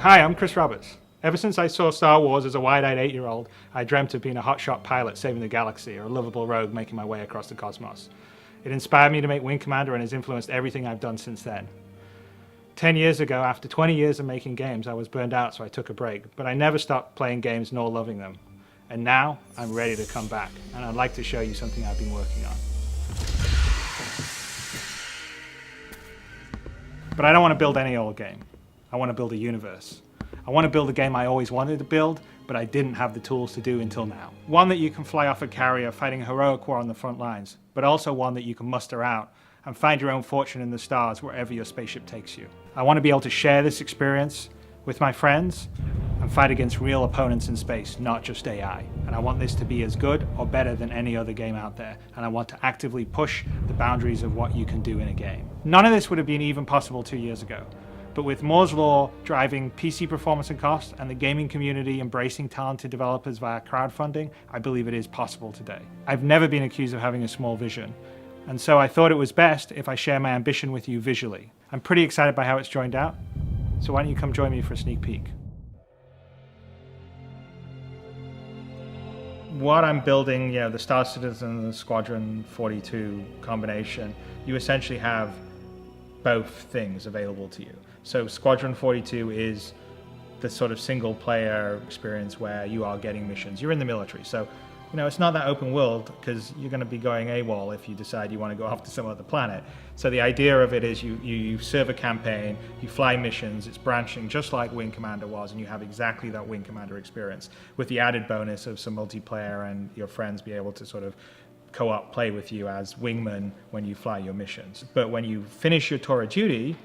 Hi, I'm Chris Roberts. Ever since I saw Star Wars as a wide-eyed 8-year-old, I dreamt of being a hotshot pilot saving the galaxy or a lovable rogue making my way across the cosmos. It inspired me to make Wing Commander and has influenced everything I've done since then. 10 years ago, after 20 years of making games, I was burned out, so I took a break, but I never stopped playing games nor loving them. And now, I'm ready to come back, and I'd like to show you something I've been working on. But I don't want to build any old game. I want to build a universe. I want to build a game I always wanted to build, but I didn't have the tools to do until now. One that you can fly off a carrier fighting a heroic war on the front lines, but also one that you can muster out and find your own fortune in the stars wherever your spaceship takes you. I want to be able to share this experience with my friends and fight against real opponents in space, not just AI. And I want this to be as good or better than any other game out there, and I want to actively push the boundaries of what you can do in a game. None of this would have been even possible 2 years ago. But with Moore's Law driving PC performance and cost and the gaming community embracing talented developers via crowdfunding, I believe it is possible today. I've never been accused of having a small vision, and so I thought it was best if I share my ambition with you visually. I'm pretty excited by how it's joined out, so why don't you come join me for a sneak peek. What I'm building, the Star Citizen and the Squadron 42 combination, you essentially have both things available to you. So Squadron 42 is the sort of single player experience where you are getting missions. You're in the military, so it's not that open world because you're going to be going AWOL if you decide you want to go off to some other planet. So the idea of it is you serve a campaign, you fly missions, it's branching just like Wing Commander was, and you have exactly that Wing Commander experience with the added bonus of some multiplayer and your friends be able to sort of co-op play with you as wingmen when you fly your missions. But when you finish your tour of duty,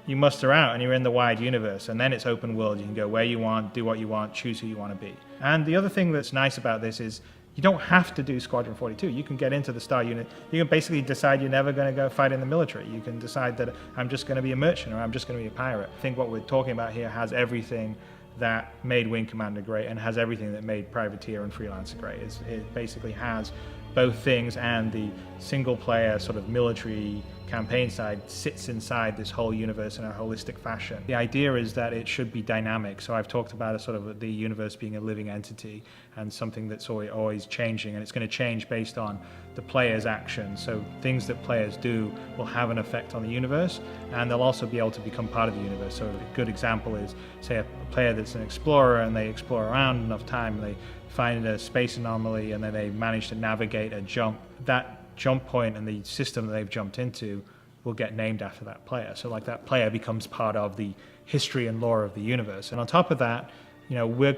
you muster out and you're in the wide universe, and then it's open world. You can go where you want, do what you want, choose who you want to be. And the other thing that's nice about this is you don't have to do Squadron 42. You can get into the Star Unit. You can basically decide you're never going to go fight in the military. You can decide that I'm just going to be a merchant or I'm just going to be a pirate. I think what we're talking about here has everything that made Wing Commander great and has everything that made Privateer and Freelancer great. It basically has both things, and the single player sort of military campaign side sits inside this whole universe in a holistic fashion. The idea is that it should be dynamic. So I've talked about the universe being a living entity and something that's always changing, and it's going to change based on the player's actions. So things that players do will have an effect on the universe, and they'll also be able to become part of the universe. So a good example is, say, a player that's an explorer and they explore around enough time, they find a space anomaly, and then they manage to navigate a jump. That jump point and the system that they've jumped into will get named after that player. So like that player becomes part of the history and lore of the universe. And on top of that, we're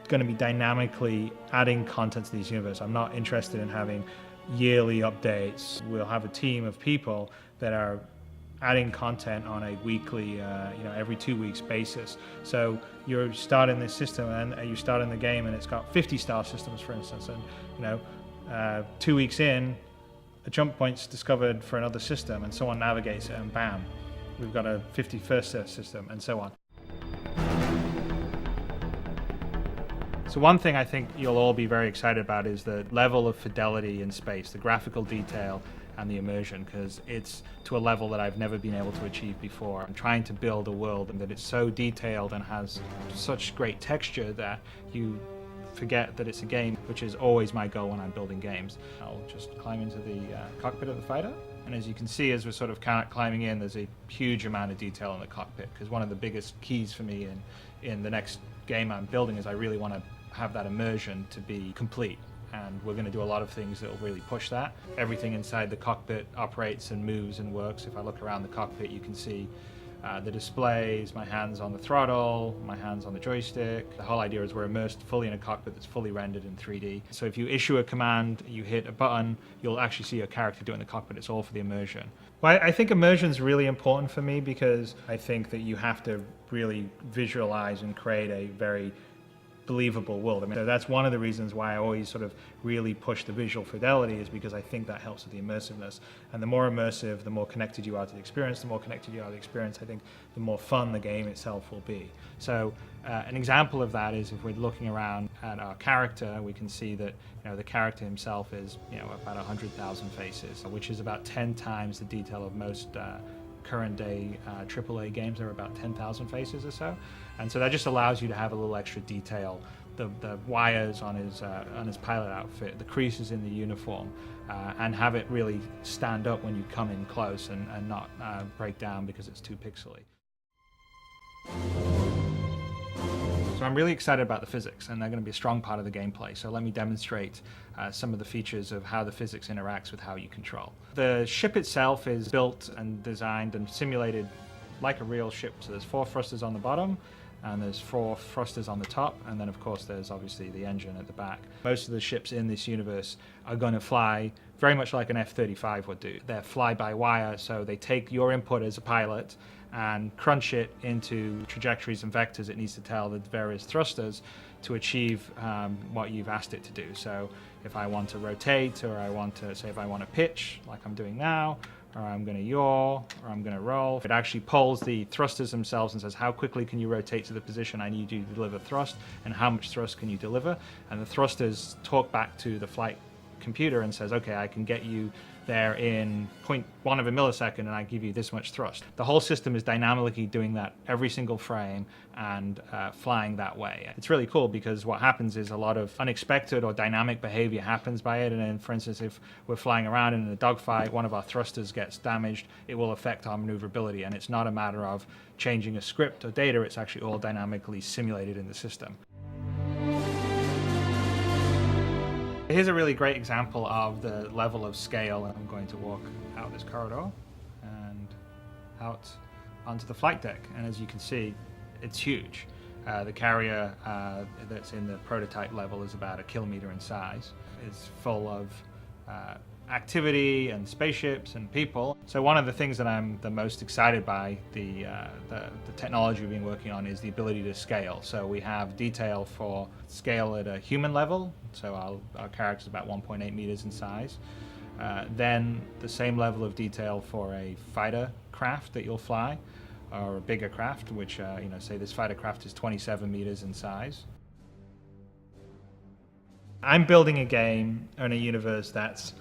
going to be dynamically adding content to these universe. I'm not interested in having yearly updates. We'll have a team of people that are adding content on a weekly, every 2 weeks basis. So you're starting this system and you start in the game and it's got 50 star systems, for instance, and 2 weeks in, a jump point's discovered for another system and someone navigates it and bam, we've got a 51st system and so on. So one thing I think you'll all be very excited about is the level of fidelity in space, the graphical detail and the immersion, because it's to a level that I've never been able to achieve before. I'm trying to build a world that it's so detailed and has such great texture that you forget that it's a game, which is always my goal when I'm building games. I'll just climb into the cockpit of the fighter, and as you can see, as we're sort of climbing in, there's a huge amount of detail in the cockpit, because one of the biggest keys for me in the next game I'm building is I really want to have that immersion to be complete. And we're going to do a lot of things that will really push that. Everything inside the cockpit operates and moves and works. If I look around the cockpit, you can see the displays, my hands on the throttle, my hands on the joystick. The whole idea is we're immersed fully in a cockpit that's fully rendered in 3D. So if you issue a command, you hit a button, you'll actually see your character do it in the cockpit. It's all for the immersion. Well, I think immersion is really important for me because I think that you have to really visualize and create a very believable world. I mean, so that's one of the reasons why I always sort of really push the visual fidelity, is because I think that helps with the immersiveness. And the more immersive, the more connected you are to the experience. The more connected you are to the experience, I think the more fun the game itself will be. So an example of that is if we're looking around at our character, we can see that the character himself is about 100,000 faces, which is about 10 times the detail of most current day AAA games. There are about 10,000 faces or so, and so that just allows you to have a little extra detail. The wires on his pilot outfit, the creases in the uniform, and have it really stand up when you come in close and not break down because it's too pixely. So I'm really excited about the physics, and they're going to be a strong part of the gameplay. So let me demonstrate some of the features of how the physics interacts with how you control. The ship itself is built and designed and simulated like a real ship. So there's 4 thrusters on the bottom, and there's 4 thrusters on the top, and then of course there's obviously the engine at the back. Most of the ships in this universe are going to fly very much like an F-35 would do. They're fly-by-wire, so they take your input as a pilot and crunch it into trajectories and vectors it needs to tell the various thrusters to achieve what you've asked it to do. So if I want to rotate, or I want to, say if I want to pitch, like I'm doing now, or I'm going to yaw, or I'm going to roll, it actually polls the thrusters themselves and says, how quickly can you rotate to the position I need you to deliver thrust, and how much thrust can you deliver? And the thrusters talk back to the flight computer and says, okay, I can get you there in 0.1 of a millisecond, and I give you this much thrust. The whole system is dynamically doing that every single frame and flying that way. It's really cool because what happens is a lot of unexpected or dynamic behavior happens by it. And then, for instance, if we're flying around in a dogfight, one of our thrusters gets damaged, it will affect our maneuverability. And it's not a matter of changing a script or data, it's actually all dynamically simulated in the system. Here's a really great example of the level of scale. I'm going to walk out this corridor and out onto the flight deck. And as you can see, it's huge. The carrier that's in the prototype level is about 1 kilometer in size. It's full of activity and spaceships and people. So one of the things that I'm the most excited by the technology we've been working on is the ability to scale. So we have detail for scale at a human level. So our character's about 1.8 meters in size. Then the same level of detail for a fighter craft that you'll fly, or a bigger craft, which say this fighter craft is 27 meters in size. I'm building a game in a universe that's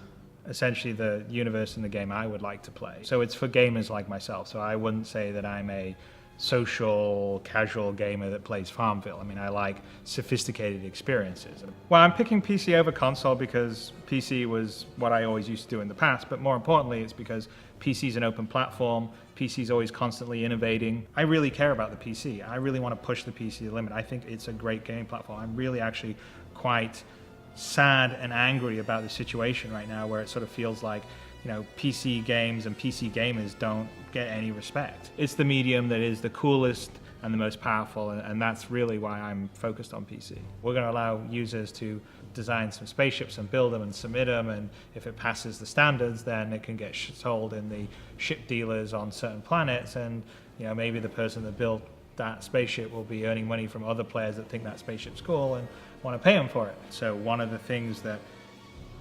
essentially the universe in the game I would like to play. So it's for gamers like myself. So I wouldn't say that I'm a social, casual gamer that plays Farmville. I mean, I like sophisticated experiences. Well, I'm picking PC over console because PC was what I always used to do in the past, but more importantly, it's because PC is an open platform. PC is always constantly innovating. I really care about the PC. I really want to push the PC to the limit. I think it's a great game platform. I'm really actually quite sad and angry about the situation right now, where it sort of feels like, PC games and PC gamers don't get any respect. It's the medium that is the coolest and the most powerful, and that's really why I'm focused on PC. We're going to allow users to design some spaceships and build them and submit them, and if it passes the standards, then it can get sold in the ship dealers on certain planets, and maybe the person that built that spaceship will be earning money from other players that think that spaceship's cool and want to pay them for it. So one of the things that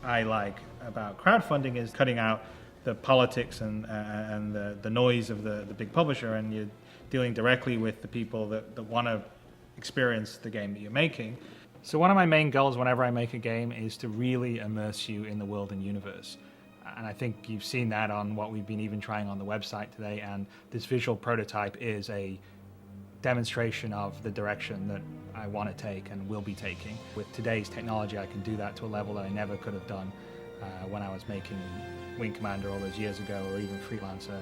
I like about crowdfunding is cutting out the politics and the noise of the big publisher, and you're dealing directly with the people that want to experience the game that you're making. So one of my main goals whenever I make a game is to really immerse you in the world and universe. And I think you've seen that on what we've been even trying on the website today, and this visual prototype is a demonstration of the direction that I want to take and will be taking. With today's technology, I can do that to a level that I never could have done when I was making Wing Commander all those years ago, or even Freelancer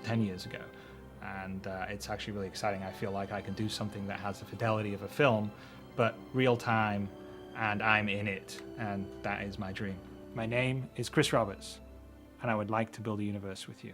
10 years ago. And it's actually really exciting. I feel like I can do something that has the fidelity of a film, but real time, and I'm in it, and that is my dream. My name is Chris Roberts, and I would like to build a universe with you.